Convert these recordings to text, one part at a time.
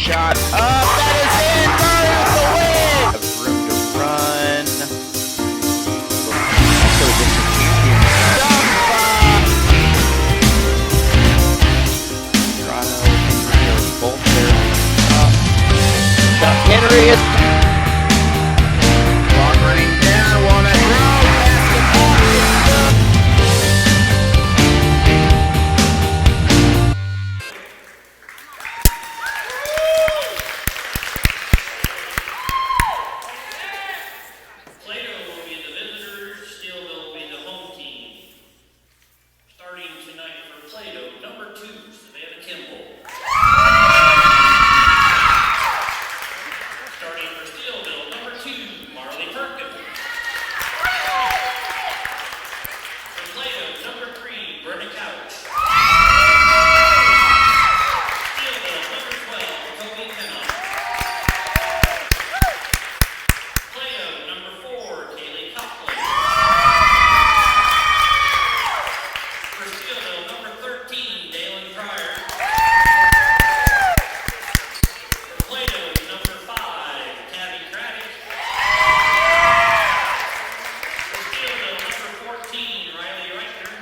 shot up. That is in. Murray's the win. Have room to run. Also, district champion. Toronto, Henry are both there. Henry is clock running down. Walnut Grove. Basketball is good. Plato will be the visitors, Steelville will be the home team. Starting tonight for Plato, number 2, Savannah Kimball. Starting for Steelville, number 2, Marley Perkins. For Plato, number 3, Brenna Couch. Steelville, number 12, Toby Pennock. Plato, number 4, Kaylee Copley. For Steelville, number 13, Dalen Pryor. For Plato, number 5, Tabby Craddock. For Steelville, number 14, Riley Reichner.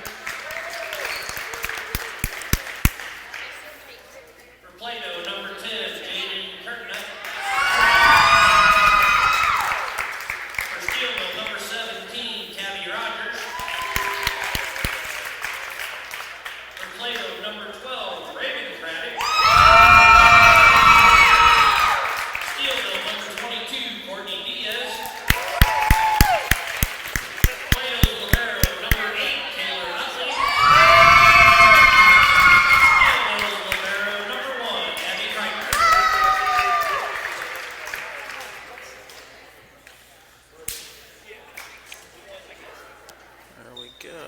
For Plato, number 10, Jaden Kirknut. For Steelville, number 17, Tabby Rogers. For Plato, number 12, Raven Craddock. Steelville, number 22, Courtney Diaz. Plato's libero, number 8, Taylor Utley. Steelville's libero, number 1, Abby Reichner. There we go.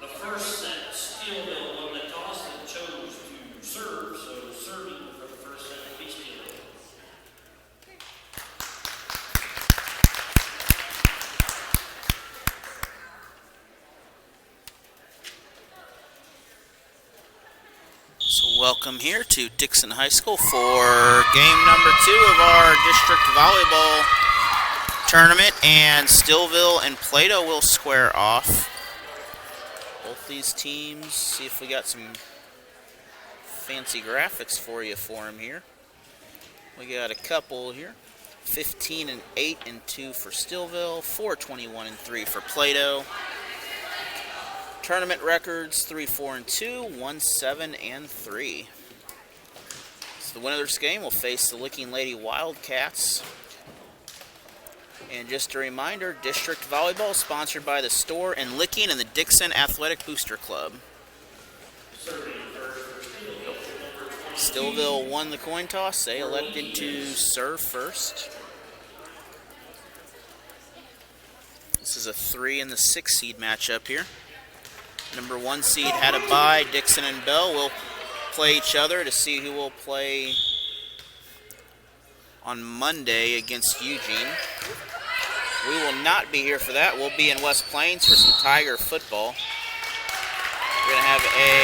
The first set, Steelville won the toss and chose to serve, so serving for the first set will be Steelville. So welcome here to Dixon High School for game number 2 of our district volleyball tournament, and Steelville and Plato will square off. Both these teams, see if we got some fancy graphics for them here. We got a couple here. 15 and 8 and 2 for Steelville, 421 and 3 for Plato. Tournament records 3-4 and 2, 1-7 and 3. So the winner of this game will face the Licking Lady Wildcats. And just a reminder, district volleyball is sponsored by the store in Licking and the Dixon Athletic Booster Club. Steelville won the coin toss. They elected to serve first. This is a 3 and the 6 seed matchup here. Number 1 seed had a bye. Dixon and Bell will play each other to see who will play on Monday against Eugene. We will not be here for that. We'll be in West Plains for some Tiger football. We're going to have a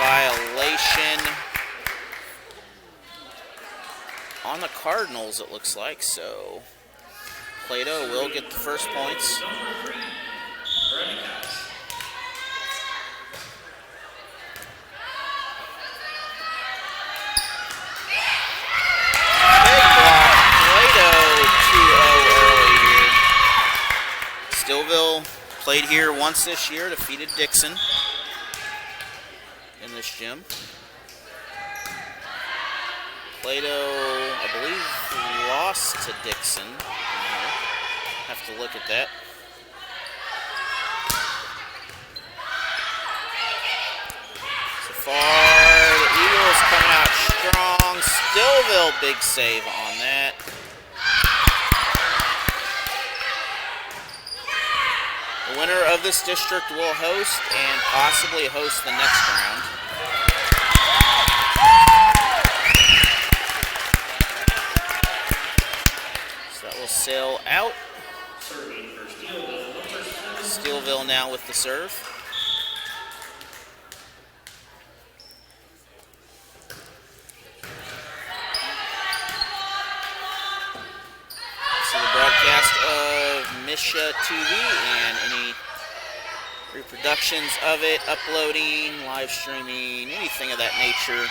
violation on the Cardinals, it looks like. So Plato will get the first points. Steelville played here once this year, defeated Dixon in this gym. Plato, I believe, lost to Dixon. Have to look at that. So far, the Eagles coming out strong. Steelville, big save on that. The winner of this district will host and possibly host the next round. will sail out. Serving for Steelville, number 7. Steelville now with the serve. So the broadcast of Misha TV and any reproductions of it, uploading, live streaming, anything of that nature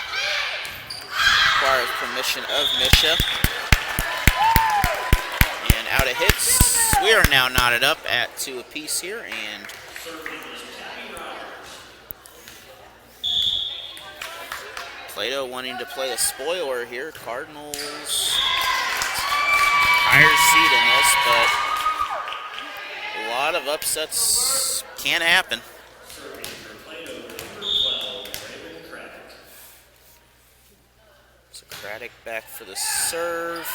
requires permission of Misha. And out of hits. We are now knotted up at 2 apiece here, and Plato wanting to play a spoiler here. Cardinals higher seed in this, but a lot of upsets can happen. So Craddock back for the serve.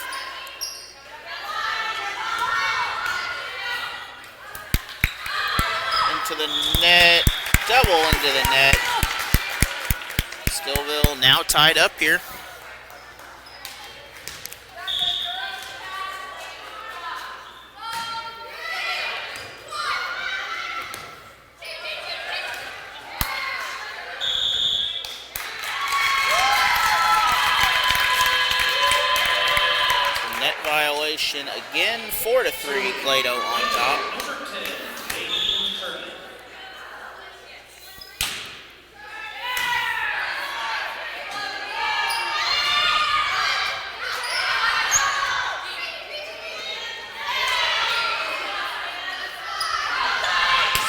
Into the net, double into the net. Steelville now tied up here. Net violation again, 4-3, Plato on top.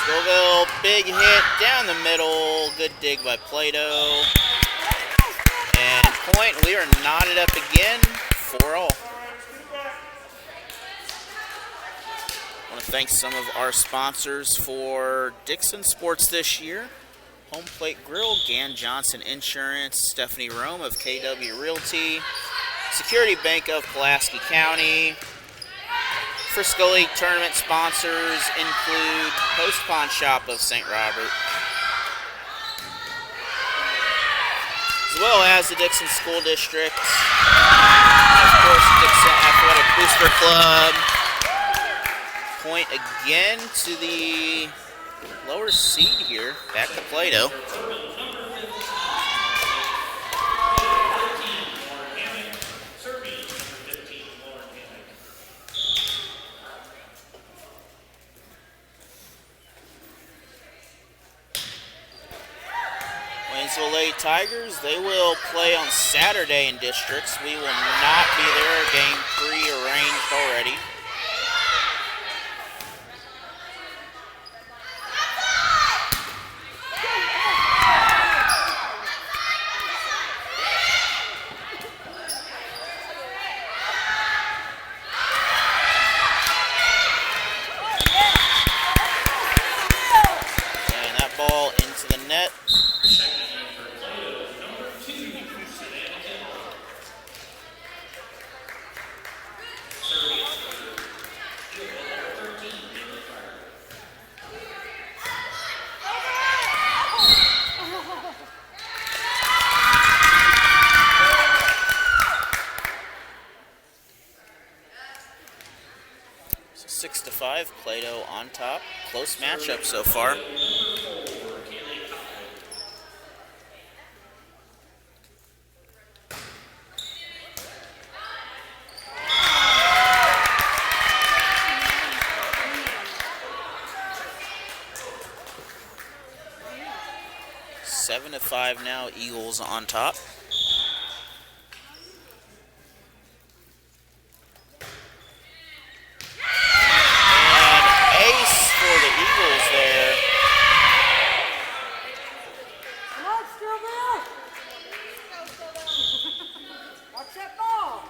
Steelville, big hit down the middle. Good dig by Plato. And point, we are knotted up again, 4-all. I want to thank some of our sponsors for Dixon Sports this year. Home Plate Grill, Gann Johnson Insurance, Stephanie Rome of KW Realty, Security Bank of Pulaski County. Frisco League tournament sponsors include Post Pawn Shop of St. Robert, as well as the Dixon School District, and of course the Dixon Athletic Booster Club. Point again to the lower seed here, back to Plato. Waynesville Lady Tigers, they will play on Saturday in districts. We will not be there, game pre-arranged already. And that ball into the net. So 6-5, Plato on top. Close matchup so far. Seven to 5 now, Eagles on top. And ace for the Eagles there. Come on, Steelville! Watch that ball!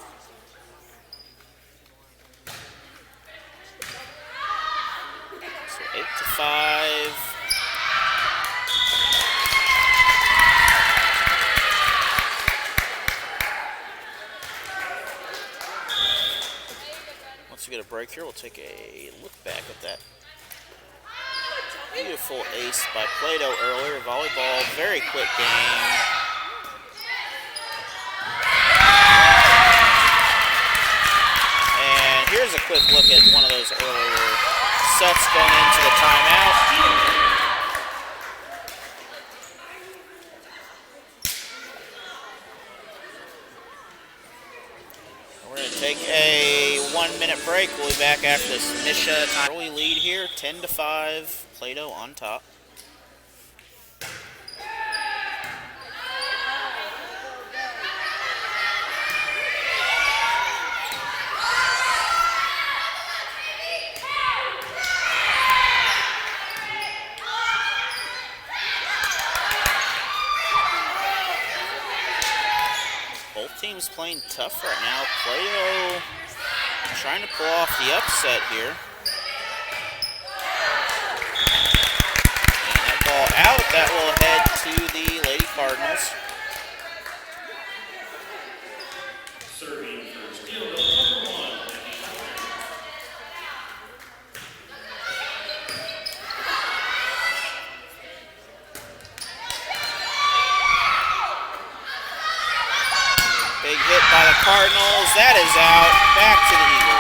So 8-5. Once we get a break here, we'll take a look back at that beautiful ace by Plato earlier. Volleyball, very quick game. And here here's a quick look at one of those earlier sets going into the timeout. We're going to take a 1-minute break. We'll be back after this Misha time. Early lead here, 10-5, Plato on top. Both teams playing tough right now. Plato trying to pull off the upset here. And that ball out, that will head to the Lady Cardinals. Serving for Steelville, number 1. Big hit by the Cardinals. That is out. Back to the Eagles.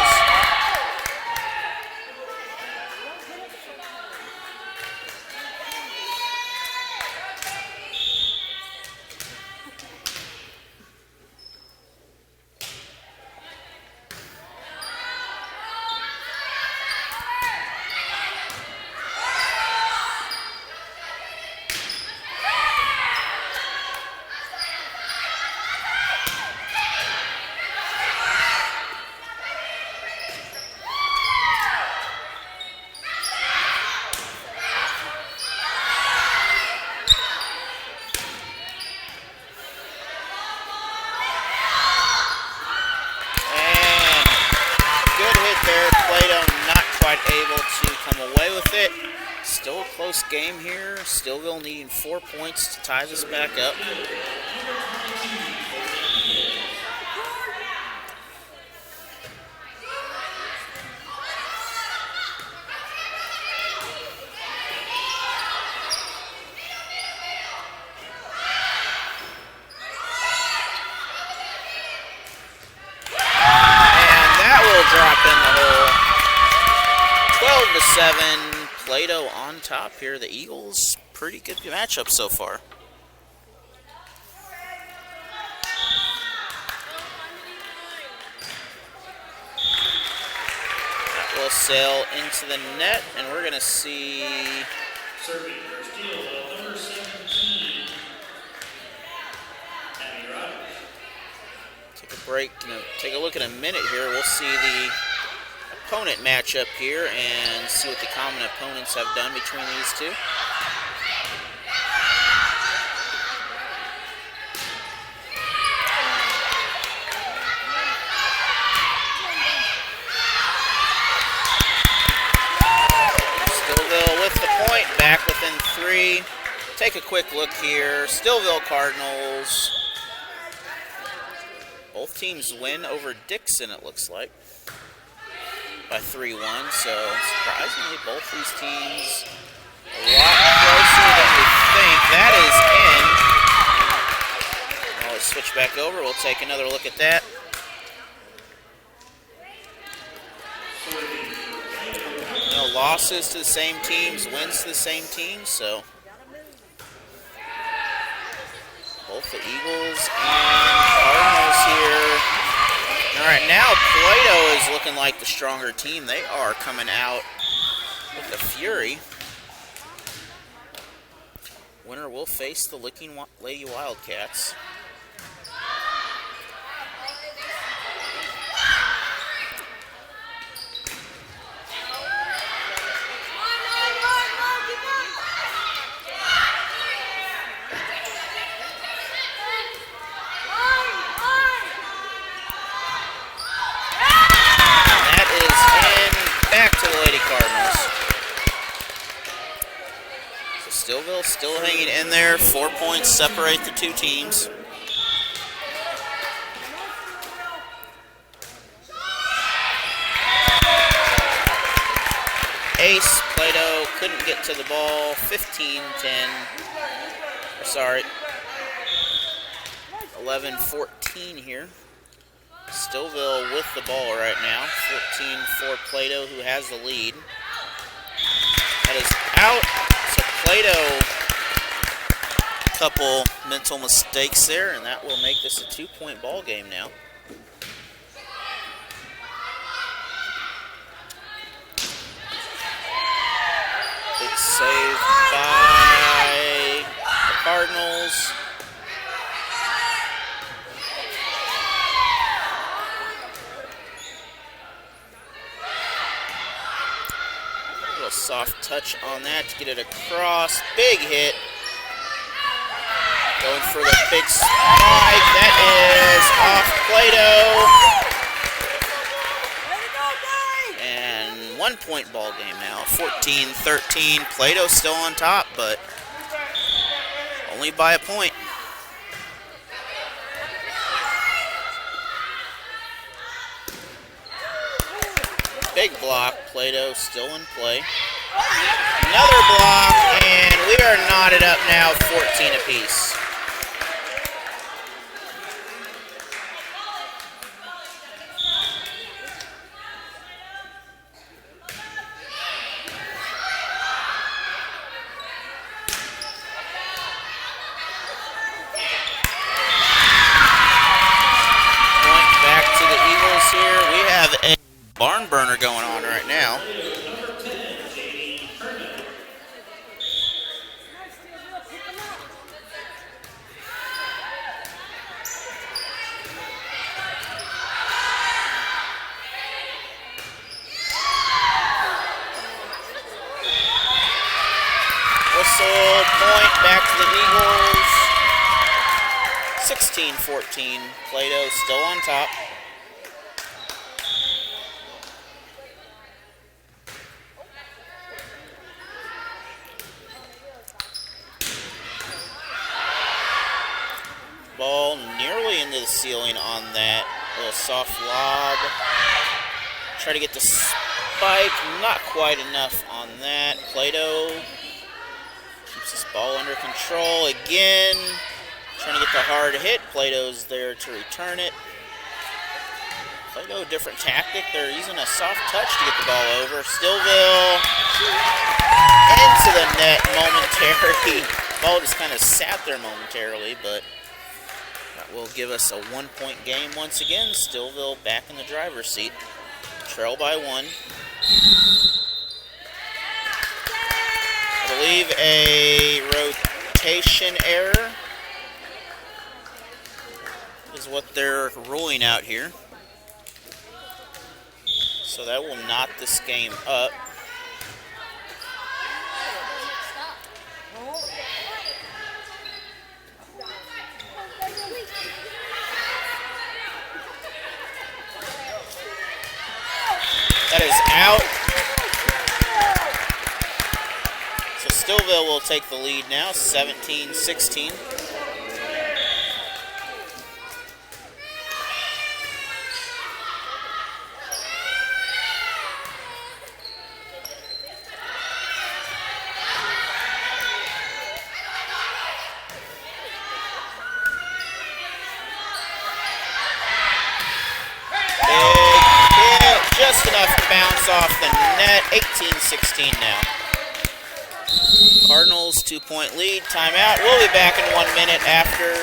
Able to come away with it. Still a close game here. Steelville needing 4 points to tie this back up. And that will drop in the hole. 12-7, Plato on top here. The Eagles, pretty good matchup so far. That will sail into the net, and we're going to see... Serving for Steelville, number 17, Abby Rogers. Take a break, take a look at a minute here. We'll see the opponent matchup here and see what the common opponents have done between these two. Steelville with the point, back within 3. Take a quick look here. Steelville Cardinals. Both teams win over Dixon, it looks like, by 3-1, so surprisingly both these teams a lot closer than we think. That is in. Now let's switch back over. We'll take another look at that. Losses to the same teams, wins to the same teams, so both the Eagles and Cardinals here. All right, now Plato is looking like the stronger team. They are coming out with a fury. Winner will face the Licking Lady Wildcats. Steelville still hanging in there. 4 points separate the two teams. Ace, Plato couldn't get to the ball. 15-10. Sorry, 11-14 here. Steelville with the ball right now. 14 for Plato, who has the lead. That is out. So Plato, a couple mental mistakes there, and that will make this a 2-point ball game now. Big save by the Cardinals. Little soft touch on that to get it across. Big hit. Going for the big spike. That is off Plato. And 1-point ball game now. 14-13. Plato still on top, but only by a point. Big block. Plato still in play. Another block, and we are knotted up now, 14 apiece. Point back to the Eagles here. We have a barn burner going on right now. Whistle, point back to the Eagles. 16-14. Plato still on top. Ball nearly into the ceiling on that little soft lob. Try to get the spike, not quite enough on that. Plato keeps this ball under control again. Trying to get the hard hit. Plato's there to return it. Plato, different tactic. They're using a soft touch to get the ball over. Steelville into the net momentarily. Ball just kind of sat there momentarily, but that will give us a 1-point game once again. Steelville back in the driver's seat. Trail by 1. I believe a rotation error is what they're ruling out here. So that will knot this game up. That is out. So Steelville will take the lead now, 17-16. Just enough to bounce off the net. 18-16 now. Cardinals 2-point lead. Timeout. We'll be back in 1 minute after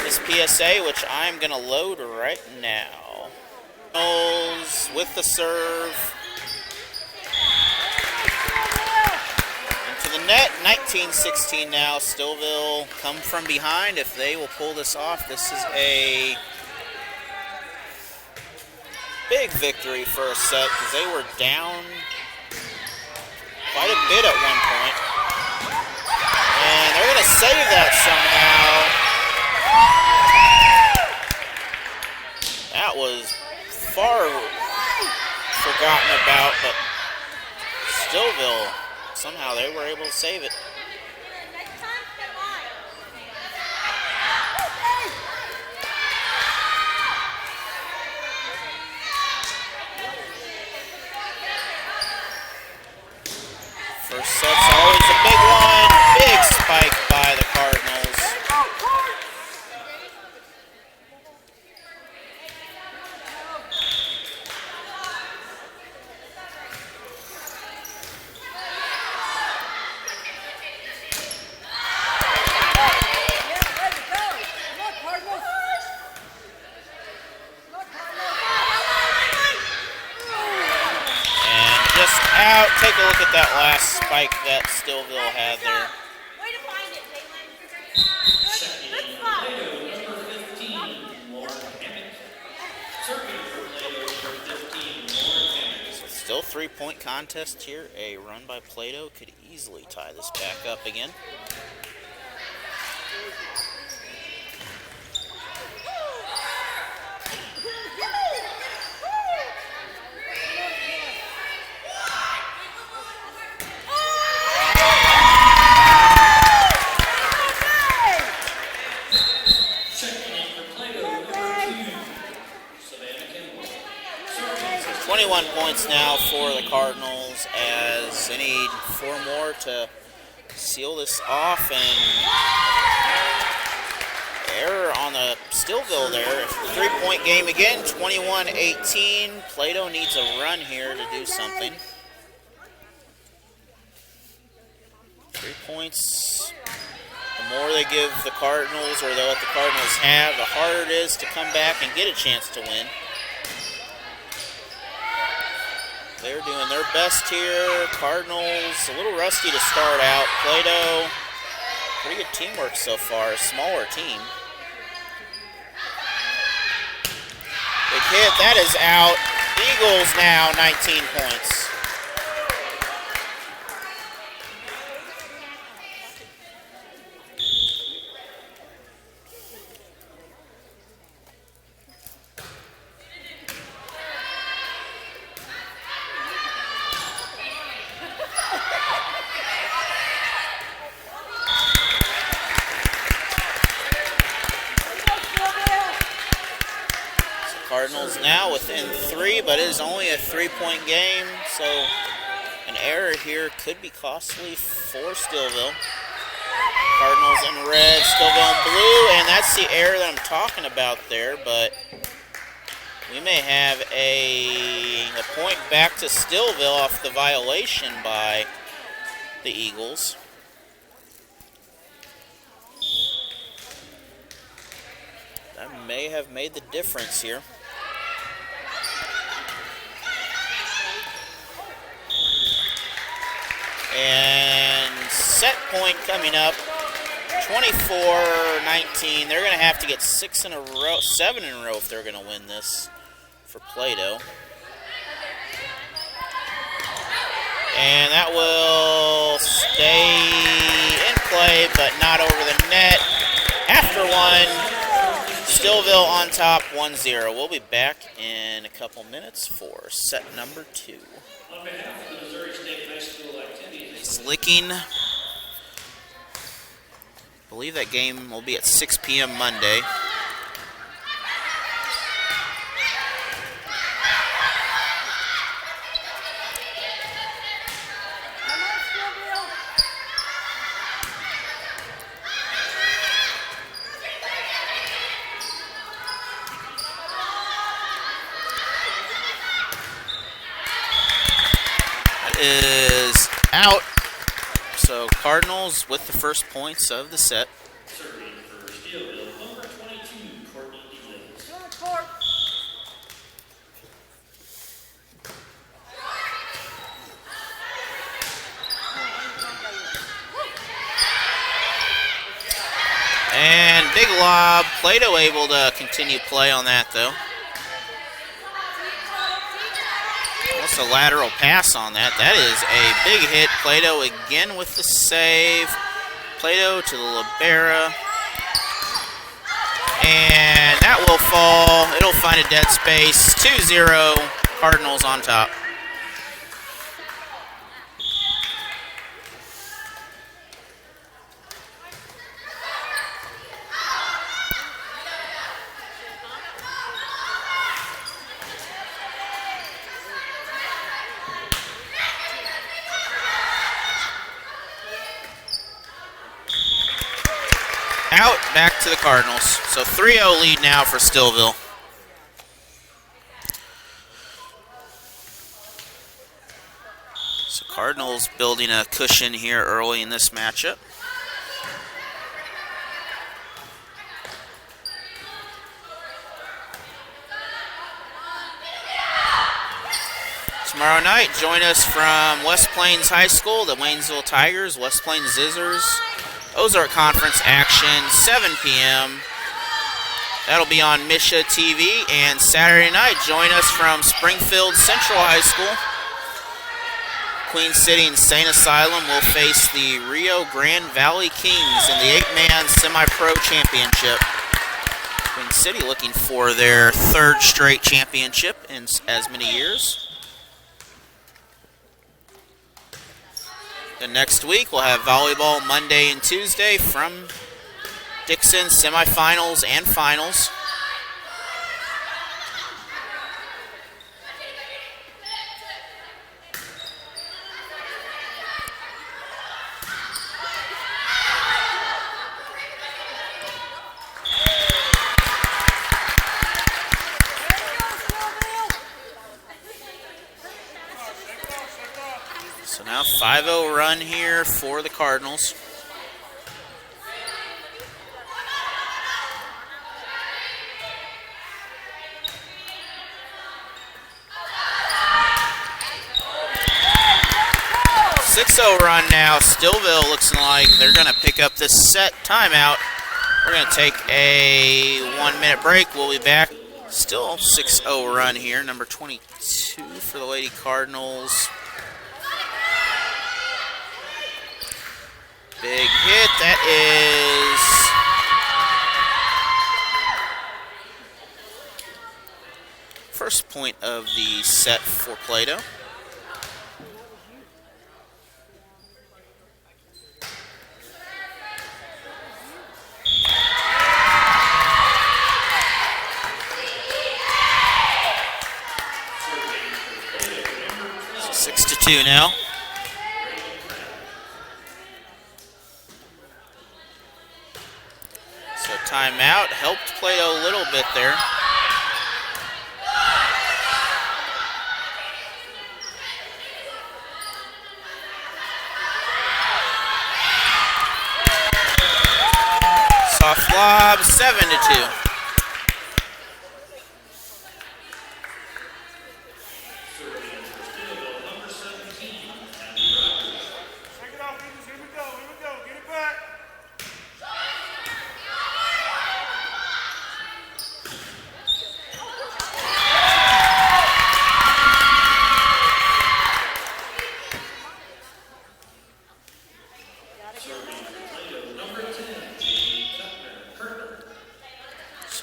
this PSA, which I'm going to load right now. Cardinals with the serve. Into the net. 19-16 now. Steelville come from behind. If they will pull this off, this is a big victory for a set because they were down quite a bit at one point. And they're going to save that somehow. That was far forgotten about, but Steelville, somehow they were able to save it. First set's always a big one. Big spike by the Cardinals. out. Take a look at that last spike that Steelville had there. Way to find it, Caitlin. Checking in for Plato, number 15, Lauren Hammett. Serving for Plato, number 15, Lauren Hammett. So still 3-point contest here. A run by Plato could easily tie this back up again. Checking in for Plato, number 2, Savannah Kimball. Serving for 21 points now for the Cardinals as they need 4 more to seal this off, and error on the Steelville there. 3-point game again, 21-18. Plato needs a run here to do something. 3 points. The more they give the Cardinals, or they let the Cardinals have, the harder it is to come back and get a chance to win. They're doing their best here. Cardinals a little rusty to start out. Plato, pretty good teamwork so far. A smaller team. Big hit. That is out. Eagles now 19 points. Cardinals now within 3, but it is only a 3-point game, so an error here could be costly for Steelville. Cardinals in red, Steelville in blue, and that's the error that I'm talking about there, but we may have a point back to Steelville off the violation by the Eagles. That may have made the difference here. And set point coming up, 24-19. They're going to have to get 7 in a row if they're going to win this for Plato. And that will stay in play, but not over the net. After one, Steelville on top, 1-0. We'll be back in a couple minutes for set number 2. on behalf of the Missouri State High School activities. It's Licking. I believe that game will be at 6 p.m. Monday. Is out. So Cardinals with the first points of the set. Serving for Steelville, number 22, Courtney Edens. And big lob. Plato able to continue play on that though. What's a lateral pass on that? That is a big hit. Plato again with the save. Plato to the libero. And that will fall. It'll find a dead space. 2-0. Cardinals on top. Out, back to the Cardinals. So 3-0 lead now for Steelville. So Cardinals building a cushion here early in this matchup. Tomorrow night, join us from West Plains High School, the Waynesville Tigers, West Plains Zizzers, Ozark Conference action, 7 p.m. That'll be on Misha TV. And Saturday night, join us from Springfield Central High School. Queen City and St. Asylum will face the Rio Grande Valley Kings in the 8-man semi-pro championship. Queen City looking for their 3rd straight championship in as many years. Then next week, we'll have volleyball Monday and Tuesday from Dixon, semifinals and finals. So now 5-0 run here for the Cardinals. .6-0 run now. Steelville looks like they're going to pick up this set timeout. We're going to take a 1-minute break. We'll be back. Still 6-0 run here. Number 22 for the Lady Cardinals. Big hit. That is first point of the set for Plato. So 6-2 now. So timeout helped Plato a little bit there. Soft lob, 7-2.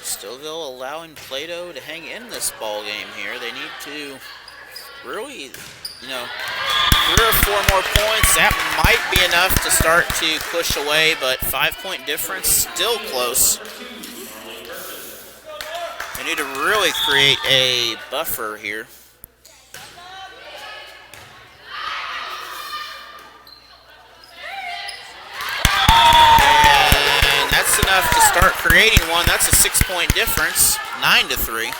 Steelville allowing Plato to hang in this ball game here. They need to really, 3 or 4 more points. That might be enough to start to push away, but 5-point difference, still close. They need to really create a buffer here. That's enough to start creating one. That's a 6-point difference, 9-3.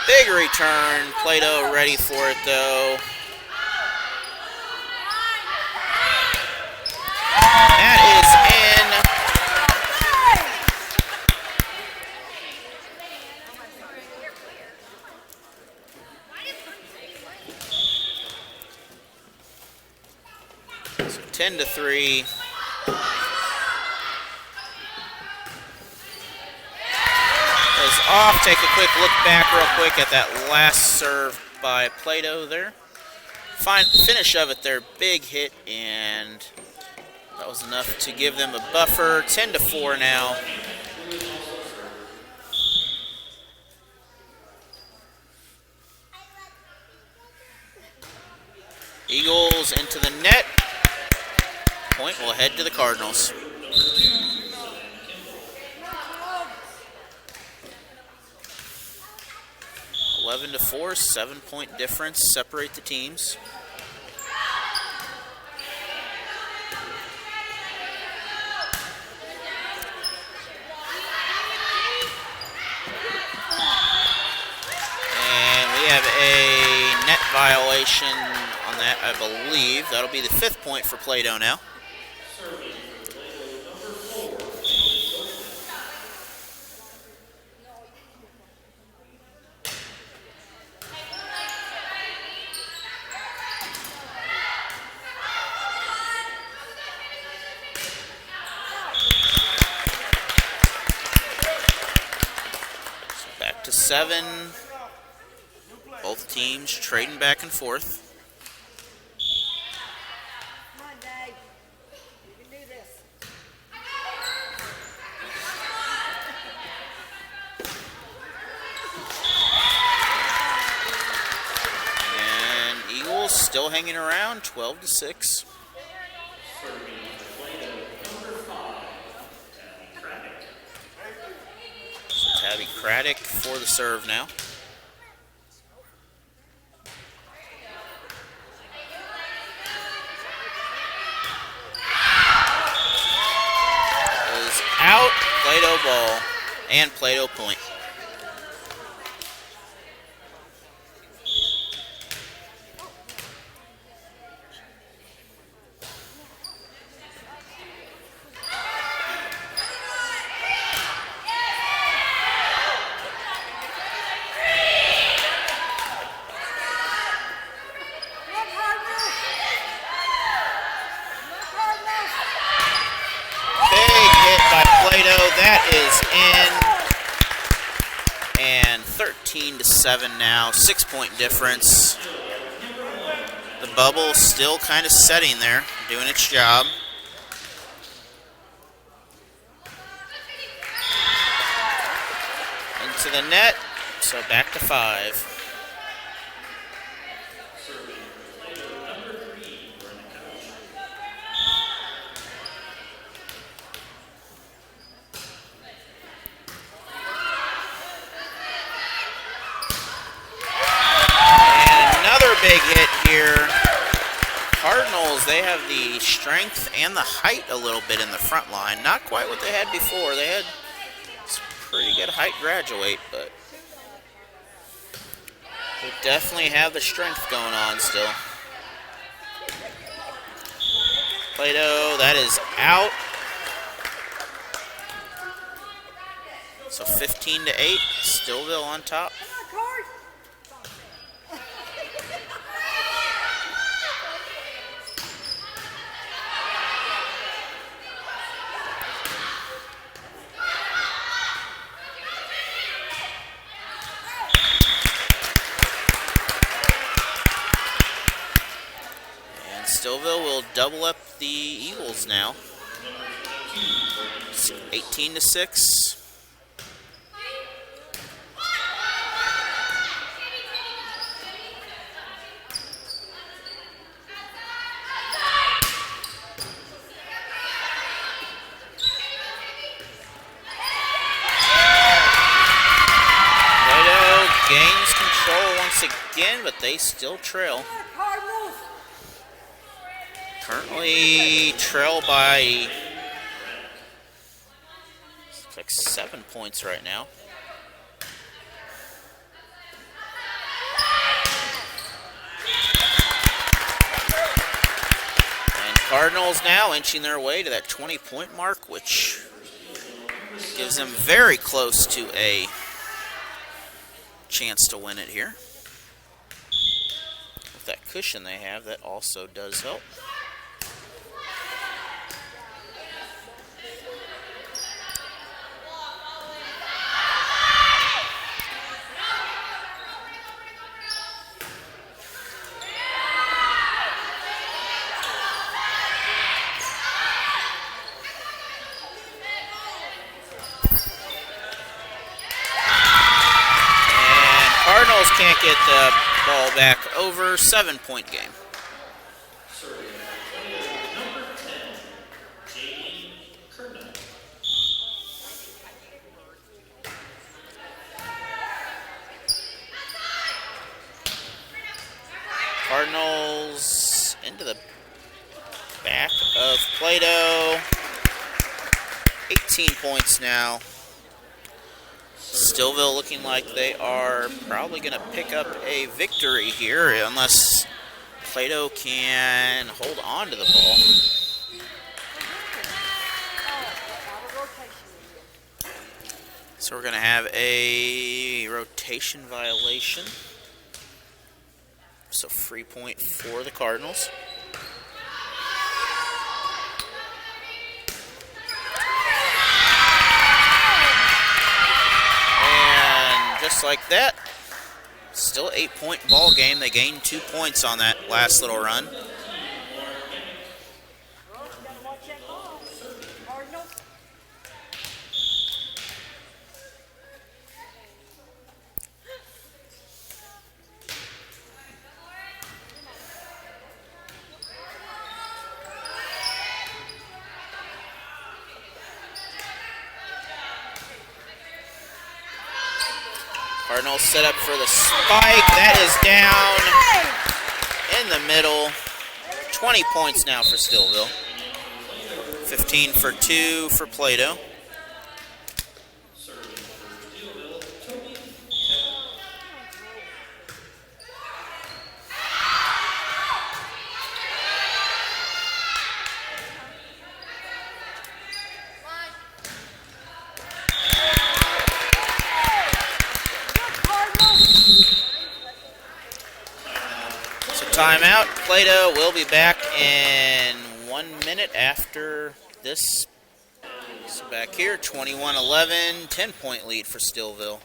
Big return. Plato ready for it though. That is in. So 10-3. Goes off. Take a quick look back real quick at that last serve by Plato there. Finish of it there. Big hit, and that was enough to give them a buffer. 10-4 now. Eagles into the net. Point will head to the Cardinals. $11-4, 7-point difference separate the teams. And we have a net violation on that, I believe. That'll be the 5th point for Plato now. 7. Both teams trading back and forth. Come on, Dave. You can do this. And Eagles still hanging around, 12-6. So Tabby Craddock for the serve now. Is out, Plato ball, and Plato point. That is in, and 13-7 now, 6-point difference. The bubble still kind of setting there, doing its job. Into the net, so back to 5. Big hit here. Cardinals, they have the strength and the height a little bit in the front line. Not quite what they had before. They had some pretty good height graduate, but they definitely have the strength going on still. Plato, that is out. So 15-8, Steelville on top. Steelville will double up the Eagles now. 18-6. Plato gains control once again, but they still trail. Currently trail by it's like 7 points right now. And Cardinals now inching their way to that 20-point mark, which gives them very close to a chance to win it here. With that cushion they have, that also does help. Can't get the ball back over. 7-point game. Cardinals into the back of Plato. 18 points now. Steelville looking like they are probably going to pick up a victory here unless Plato can hold on to the ball. So we're going to have a rotation violation. So free point for the Cardinals. just like that. Still 8-point ball game. They gained 2 points on that last little run. Cardinals set up for the spike. That is down in the middle. 20 points now for Steelville. 15 for 2 for Plato. Timeout. Plato will be back in 1 minute after this. So back here, 21-11, 10-point lead for Steelville.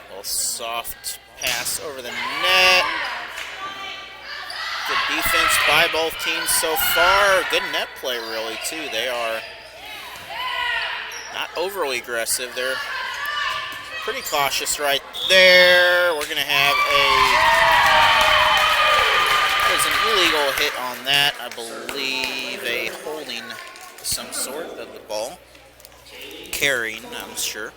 A little soft pass over the net. Good defense by both teams so far. Good net play, really, too. They are not overly aggressive. They're pretty cautious right there. We're going to have that is an illegal hit on that. I believe a holding of some sort of the ball. Carrying, I'm sure.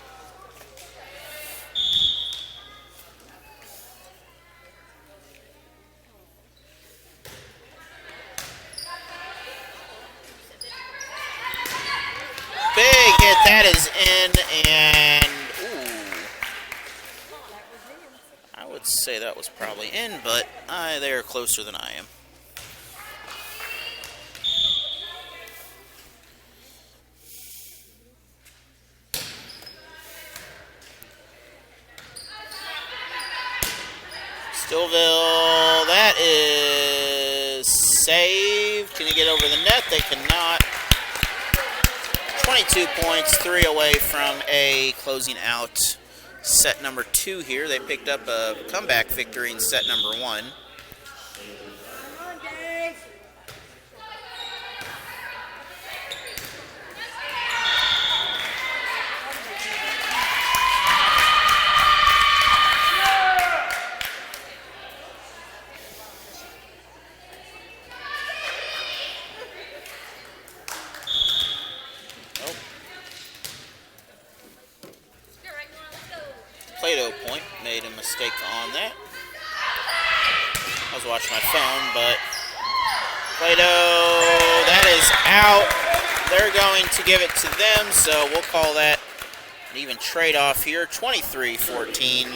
Big hit, that is in, and ooh. I would say that was probably in, but they are closer than I am. Steelville, that is saved. Can you get over the net? They cannot. 22 points, 3 away from a closing out set number 2 here. They picked up a comeback victory in set number 1. Plato point, made a mistake on that. I was watching my phone, but Plato, that is out. They're going to give it to them, so we'll call that an even trade-off here, 23-14.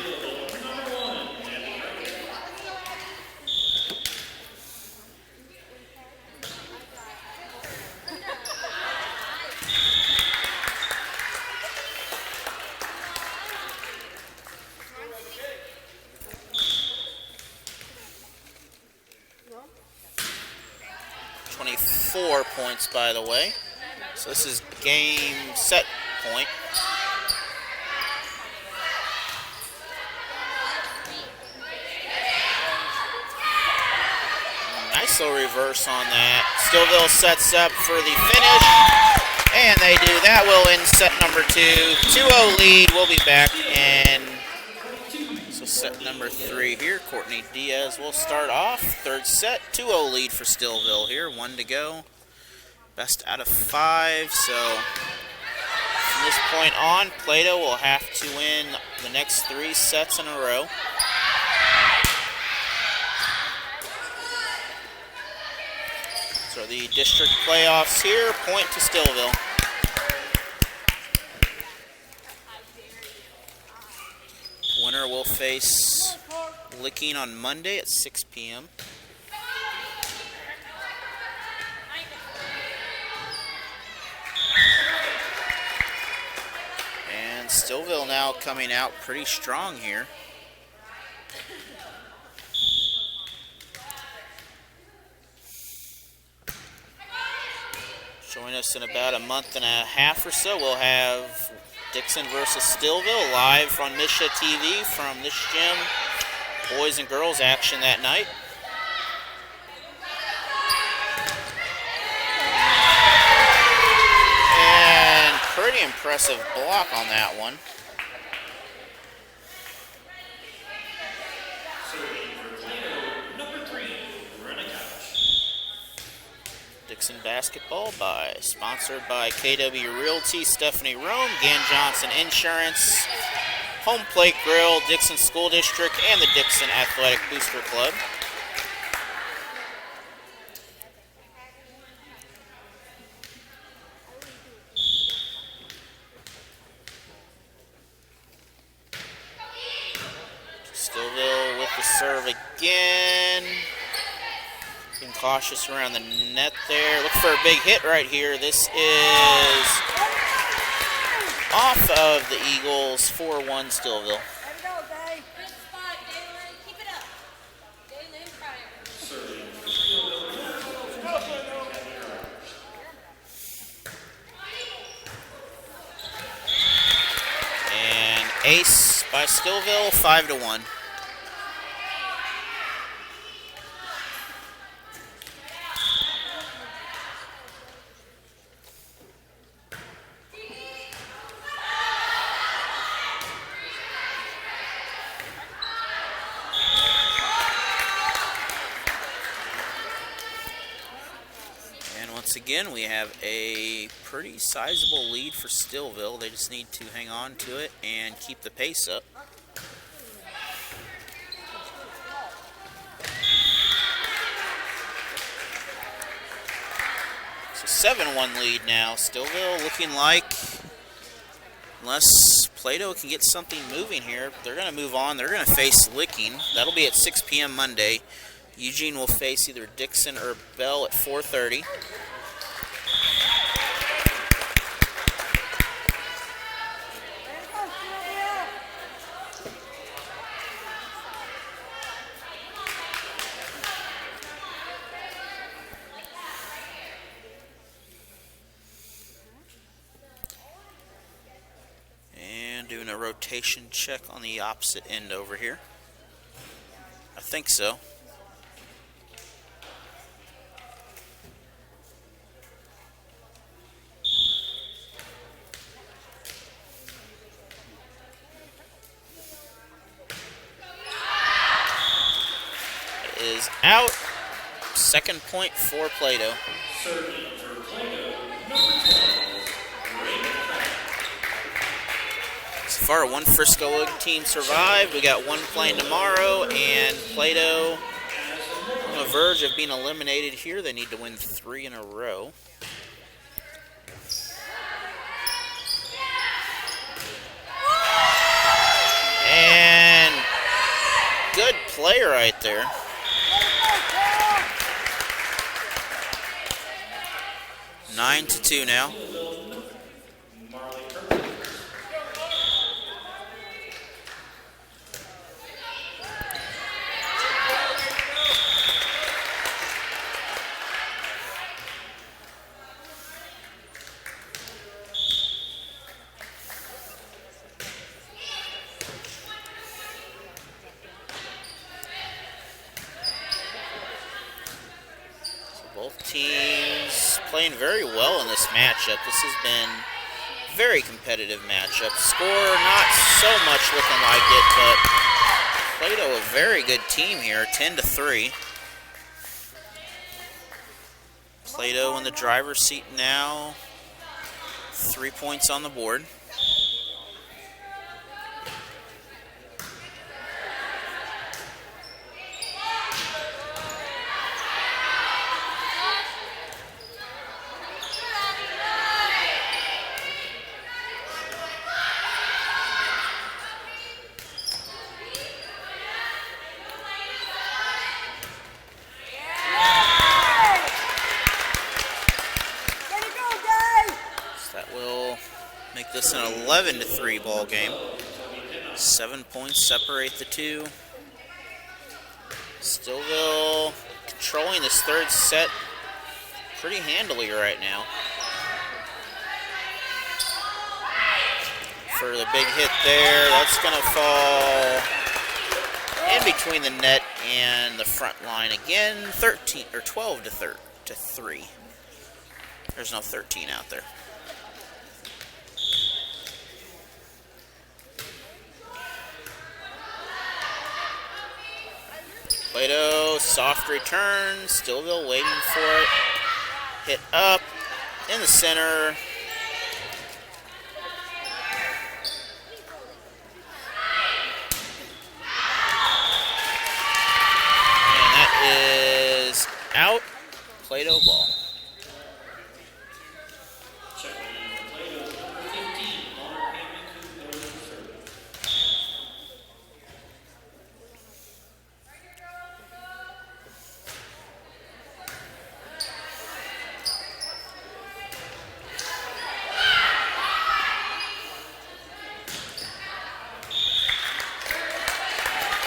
Points, by the way. So this is game set point. Nice little reverse on that. Steelville sets up for the finish, and they do. That will end set number 2. 2-0 lead. We'll be back in set number 3 here. Courtney Diaz will start off. Third set, 2-0 lead for Steelville here. 1 to go. Best out of 5. So from this point on, Plato will have to win the next 3 sets in a row. So the district playoffs here, point to Steelville. Winner will face Licking on Monday at 6 p.m. And Steelville now coming out pretty strong here. Join us in about a month and a half or so. We'll have Dixon versus Steelville live on Misha TV from this gym. Boys and girls action that night. And pretty impressive block on that one. Dixon Basketball sponsored by KW Realty, Stephanie Rome, Gann Johnson Insurance, Home Plate Grill, Dixon School District, and the Dixon Athletic Booster Club. Steelville with the serve again. Being cautious around the net there. Look for a big hit right here. This is off of the Eagles, 4-1 Steelville. There we go, Dave. Good spot, Dalen. Keep it up. Dalen Pryor. And ace by Steelville, 5-1. Once again, we have a pretty sizable lead for Steelville. They just need to hang on to it and keep the pace up. So 7-1 lead now. Steelville looking like, unless Plato can get something moving here, they're going to move on. They're going to face Licking. That'll be at 6 p.m. Monday. Eugene will face either Dixon or Bell at 4:30. And doing a rotation check on the opposite end over here. I think so. Is out. Second point for Plato. Serving for Plato, number 12, So far, one Frisco team survived. We got one playing tomorrow, and Plato on the verge of being eliminated here. They need to win 3 in a row. And good play right there. Nine to 2 now. Both teams playing very well in this matchup. This has been a very competitive matchup. Score not so much looking like it, but Plato a very good team here, 10-3. Plato in the driver's seat now, 3 points on the board. Make this an 11-3 ball game. 7 points separate the two. Steelville controlling this third set pretty handily right now. for the big hit there. That's going to fall in between the net and the front line again. 12 to 3. There's no 13 out there. Plato, soft return. Steelville waiting for it. Hit up in the center. And that is out. Plato ball. Checking in for Plato, number 15, Lauren Hamilton, goes to service.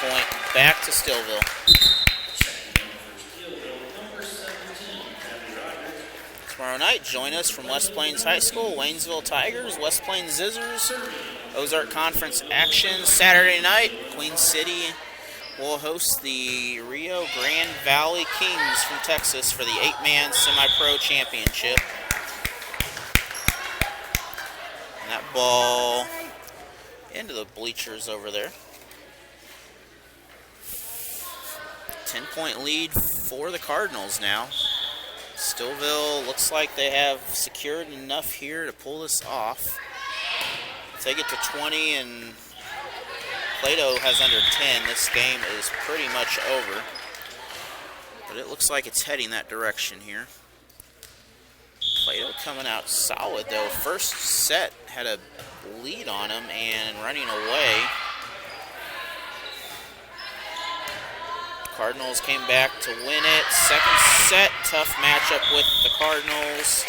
Point back to Steelville. Checking in for Steelville, number 17, Abby Rogers. Tomorrow night, join us from West Plains High School, Waynesville Tigers, West Plains Zizzers, Ozark Conference action. Saturday night, Queen City will host the Rio Grande Valley Kings from Texas for the 8-man semi-pro championship. And that ball into the bleachers over there. 10-point lead for the Cardinals now. Steelville looks like they have secured enough here to pull this off. Take it to 20, and Plato has under 10. This game is pretty much over. But it looks like it's heading that direction here. Plato coming out solid, though. First set had a lead on him and running away. Cardinals came back to win it. Second set, tough matchup with the Cardinals.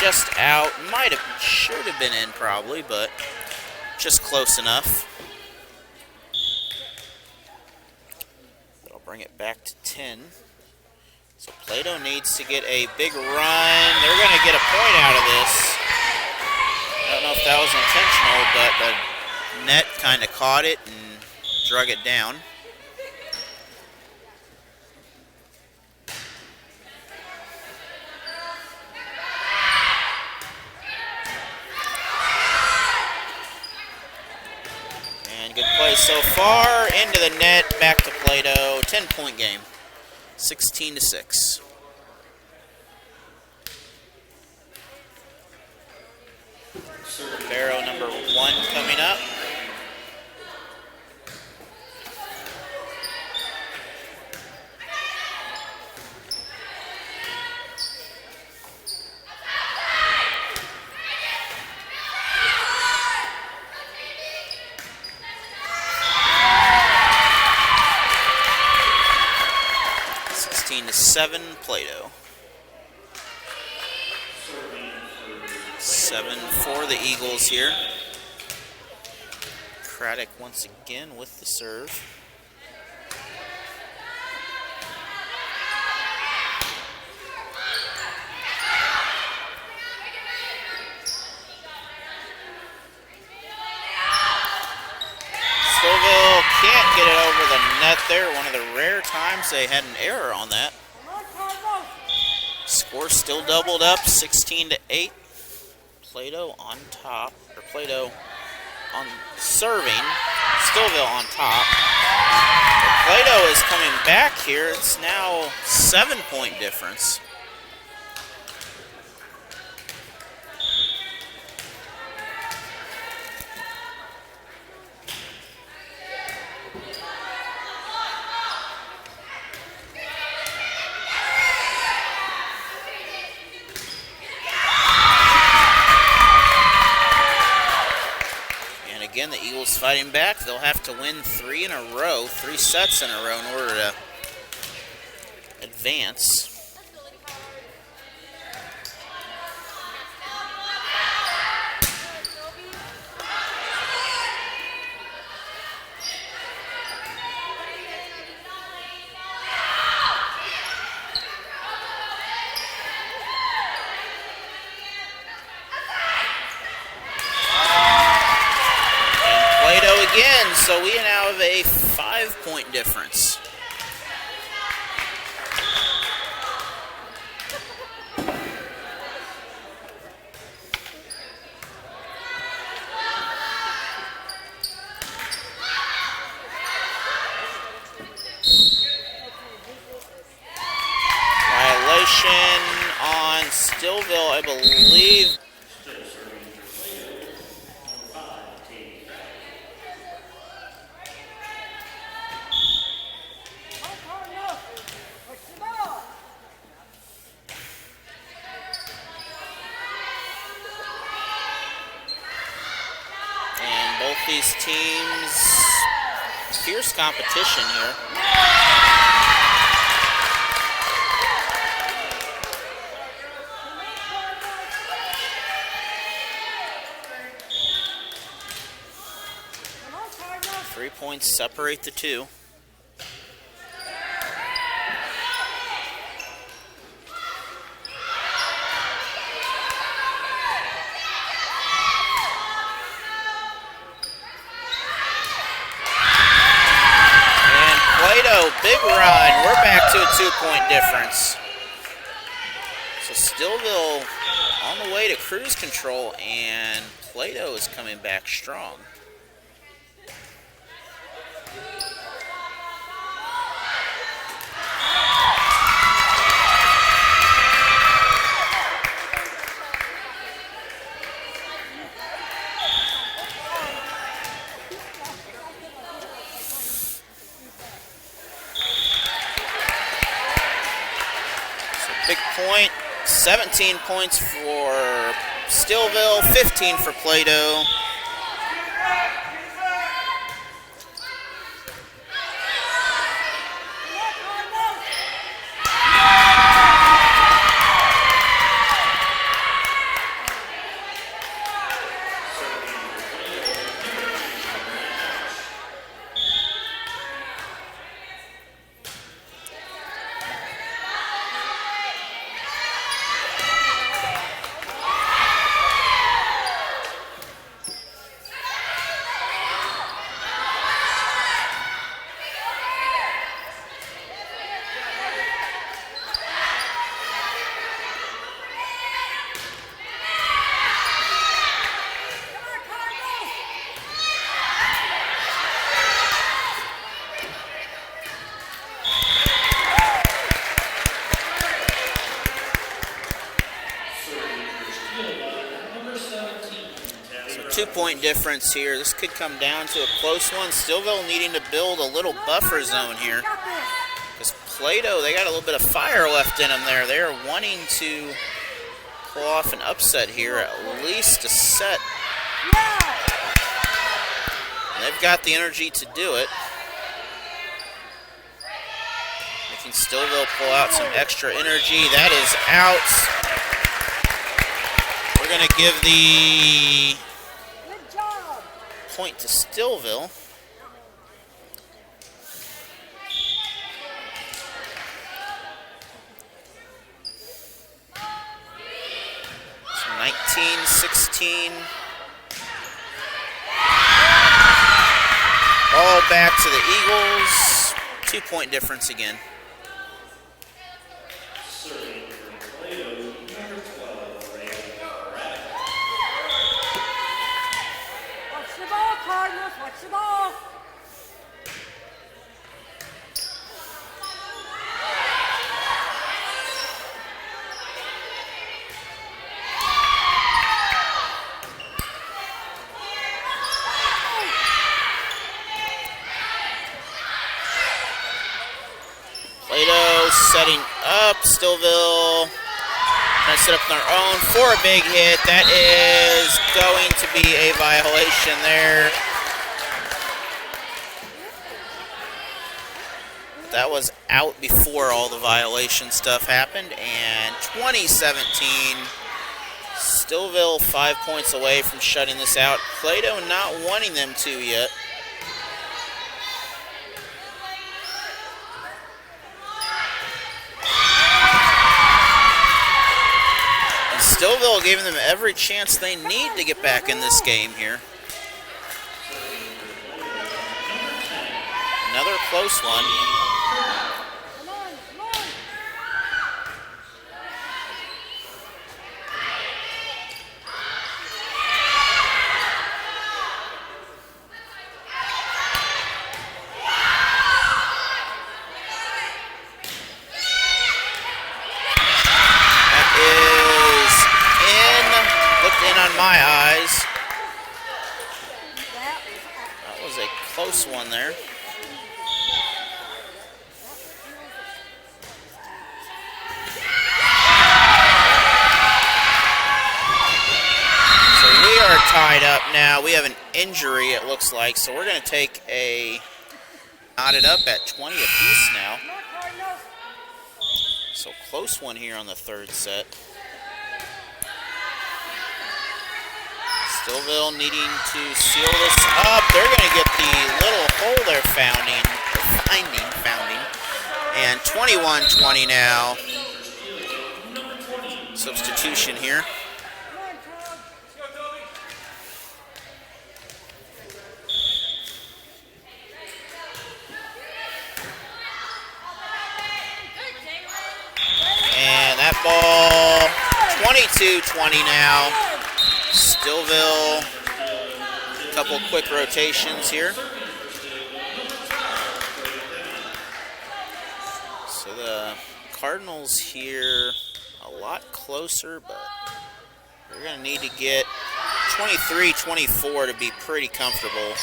Just out. Should have been in probably, but just close enough. That'll bring it back to 10. So Plato needs to get a big run. They're going to get a point out of this. I don't know if that was intentional, but the net kind of caught it and drug it down. And good play so far. Into the net, back to Plato. 10-point game. 16-6. Barrow number 1 coming up. To 7, Plato. 7 for the Eagles here. Craddock once again with the serve. Steelville can't get it over the net there. One of the rare times they had an error on that. Score still doubled up, 16-8. Plato on top, or Plato on serving. Steelville on top. But Plato is coming back here. It's now 7-point difference. Again, the Eagles fighting back. They'll have to win 3 sets in a row in order to advance. So we now have a 5-point difference. Violation on Steelville, I believe. Still serving for Plato. Number 5, Katie. Come on, Cardinal. Push the ball. And both these teams, fierce competition here. 3 points separate the two. And Plato, big run. We're back to a 2-point difference. So Steelville on the way to cruise control, and Plato is coming back strong. Big point, 17 points for Steelville, 15 for Plato. Number 17, Tabby. 2-point difference here. This could come down to a close one. Steelville needing to build a little buffer zone here. Because Plato, they got a little bit of fire left in them there. They're wanting to pull off an upset here, at least a set. And they've got the energy to do it. Making Steelville pull out some extra energy. That is out. We're going to give the Good job. point to Steelville. It's 19-16. All back to the Eagles. 2-point difference again. Serving for Plato, number 12, Ray. Watch the ball, Cardinals. Watch the ball. Plato setting up. Steelville trying to set up their own for a big hit. That is going to be a violation there. That was out before all the violation stuff happened. And 2017, Steelville 5 points away from shutting this out. Plato not wanting them to yet. Steelville giving them every chance they need to get back in this game here. another close one. Come on, come on. Looked in on my eyes. That That was a close one there. So we are tied up now. We have an injury, it looks like. So we're going to take a knotted up at 20 apiece now. come on, Cardinals. So close one here on the third set. Steelville needing to seal this up. They're going to get the little hole they're founding. And 21-20 now. Substitution here. Come on, Carl. And that ball, 22-20 now. Steelville, a couple quick rotations here. So the Cardinals here a lot closer, but we're going to need to get 23-24 to be pretty comfortable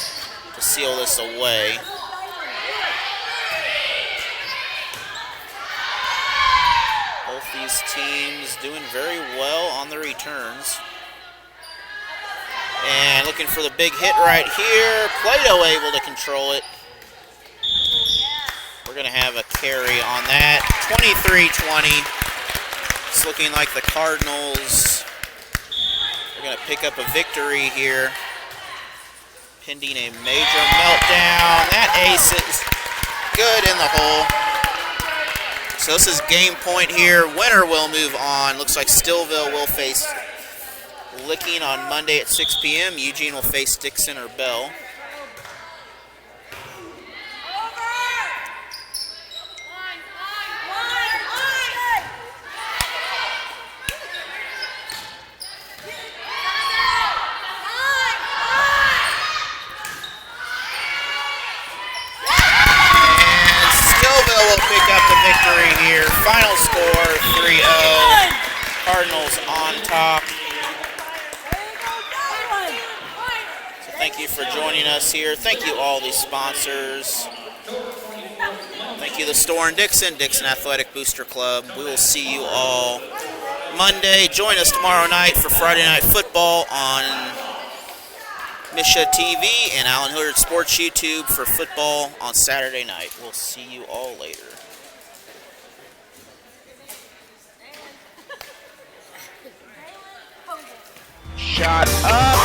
to seal this away. Both these teams doing very well on the returns. And looking for the big hit right here. Plato able to control it. We're going to have a carry on that. 23-20. It's looking like the Cardinals are going to pick up a victory here. Pending a major meltdown. That ace is good in the hole. So this is game point here. Winner will move on. Looks like Steelville will face Licking on Monday at 6 p.m. Eugene will face Dixon or Bell. And Steelville will pick up the victory here. Final score 3-0. Cardinals on top. Thank you for joining us here. Thank you all the sponsors. Thank you the store in Dixon, Dixon Athletic Booster Club. We will see you all Monday. Join us tomorrow night for Friday Night Football on Misha TV and Alan Hilliard Sports YouTube for football on Saturday night. We'll see you all later. Shot up.